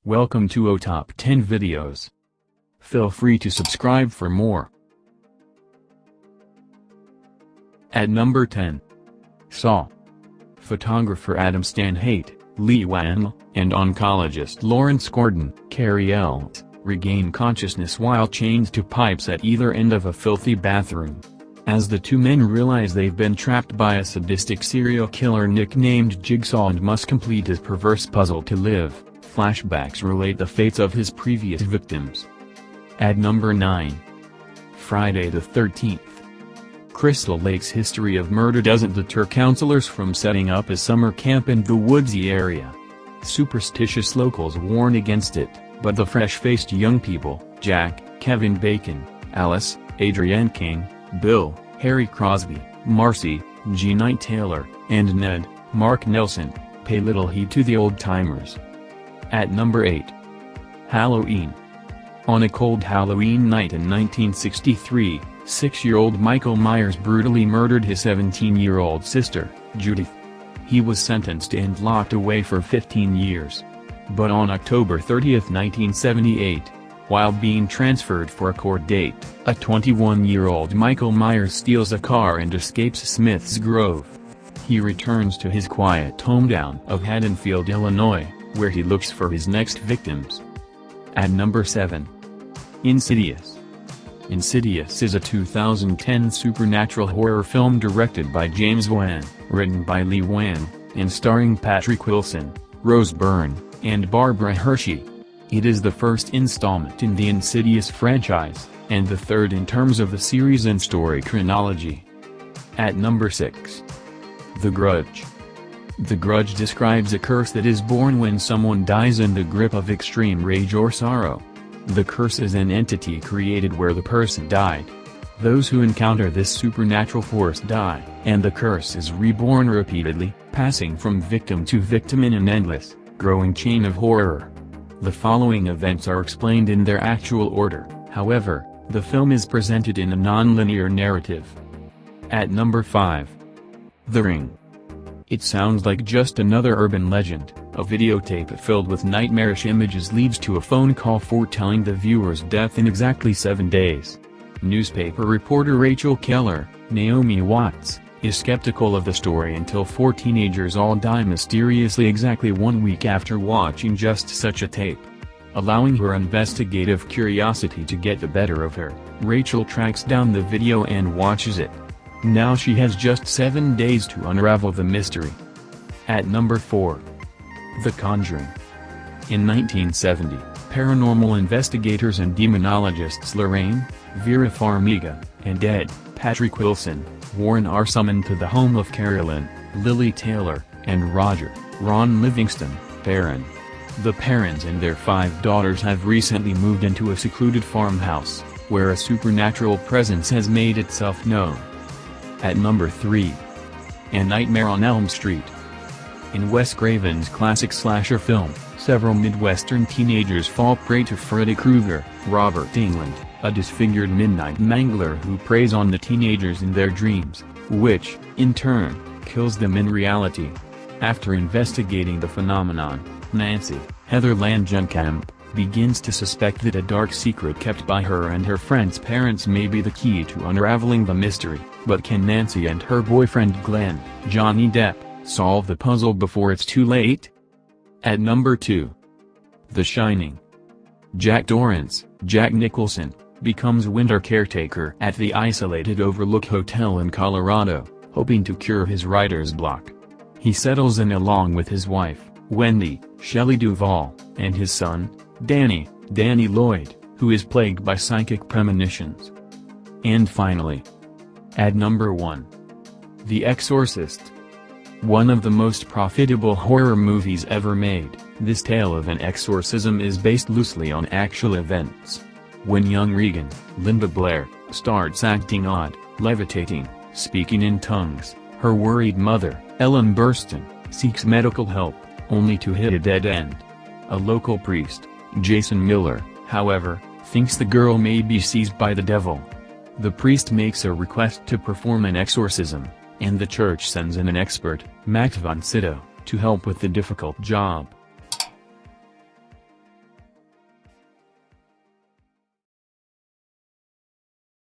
Welcome to O Top 10 Videos. Feel free to subscribe for more. At number 10. Saw. Photographer Adam Stanhate, Lee Wan, and oncologist Lawrence Gordon, Carrie Ells, regain consciousness while chained to pipes at either end of a filthy bathroom. As the two men realize they've been trapped by a sadistic serial killer nicknamed Jigsaw and must complete his perverse puzzle to live, flashbacks relate the fates of his previous victims. At number 9. Friday the 13th. Crystal Lake's history of murder doesn't deter counselors from setting up a summer camp in the woodsy area. Superstitious locals warn against it, but the fresh-faced young people, Jack, Kevin Bacon, Alice, Adrienne King, Bill, Harry Crosby, Marcy, G. Knight Taylor, and Ned, Mark Nelson, pay little heed to the old-timers. At number 8. Halloween. On a cold Halloween night in 1963, 6-year-old Michael Myers brutally murdered his 17-year-old sister, Judith. He was sentenced and locked away for 15 years. But on October 30, 1978, while being transferred for a court date, a 21-year-old Michael Myers steals a car and escapes Smith's Grove. He returns to his quiet hometown of Haddonfield, Illinois, where he looks for his next victims. At number 7. Insidious. Insidious is a 2010 supernatural horror film directed by James Wan, written by Lee Wan, and starring Patrick Wilson, Rose Byrne, and Barbara Hershey. It is the first installment in the Insidious franchise, and the third in terms of the series and story chronology. At number 6. The Grudge. The Grudge describes a curse that is born when someone dies in the grip of extreme rage or sorrow. The curse is an entity created where the person died. Those who encounter this supernatural force die, and the curse is reborn repeatedly, passing from victim to victim in an endless, growing chain of horror. The following events are explained in their actual order, however, the film is presented in a non-linear narrative. At number 5. The Ring. It sounds like just another urban legend. A videotape filled with nightmarish images leads to a phone call foretelling the viewer's death in exactly 7 days. Newspaper reporter Rachel Keller, Naomi Watts, is skeptical of the story until 4 teenagers all die mysteriously exactly 1 week after watching just such a tape. Allowing her investigative curiosity to get the better of her, Rachel tracks down the video and watches it. Now she has just 7 days to unravel the mystery. At number 4. The Conjuring. In 1970, paranormal investigators and demonologists Lorraine, Vera Farmiga, and Ed, Patrick Wilson, Warren are summoned to the home of Carolyn, Lily Taylor, and Roger, Ron Livingston, Barron. The parents and their 5 daughters have recently moved into a secluded farmhouse, where a supernatural presence has made itself known. At number 3. A Nightmare on Elm Street. In Wes Craven's classic slasher film, several Midwestern teenagers fall prey to Freddy Krueger, Robert Englund, a disfigured midnight mangler who preys on the teenagers in their dreams, which, in turn, kills them in reality. After investigating the phenomenon, Nancy, Heather Langenkamp, begins to suspect that a dark secret kept by her and her friend's parents may be the key to unraveling the mystery, but can Nancy and her boyfriend Glenn, Johnny Depp, solve the puzzle before it's too late? At number 2. The Shining. Jack Torrance, Jack Nicholson, becomes winter caretaker at the isolated Overlook Hotel in Colorado, hoping to cure his writer's block. He settles in along with his wife, Wendy, Shelley Duvall, and his son, Danny Lloyd, who is plagued by psychic premonitions. And finally, at number 1. The Exorcist. One of the most profitable horror movies ever made, this tale of an exorcism is based loosely on actual events. When young Regan, Linda Blair, starts acting odd, levitating, speaking in tongues, her worried mother, Ellen Burstyn, seeks medical help, only to hit a dead end. A local priest, Jason Miller, however, thinks the girl may be seized by the devil. The priest makes a request to perform an exorcism, and the church sends in an expert, Max von Sydow, to help with the difficult job.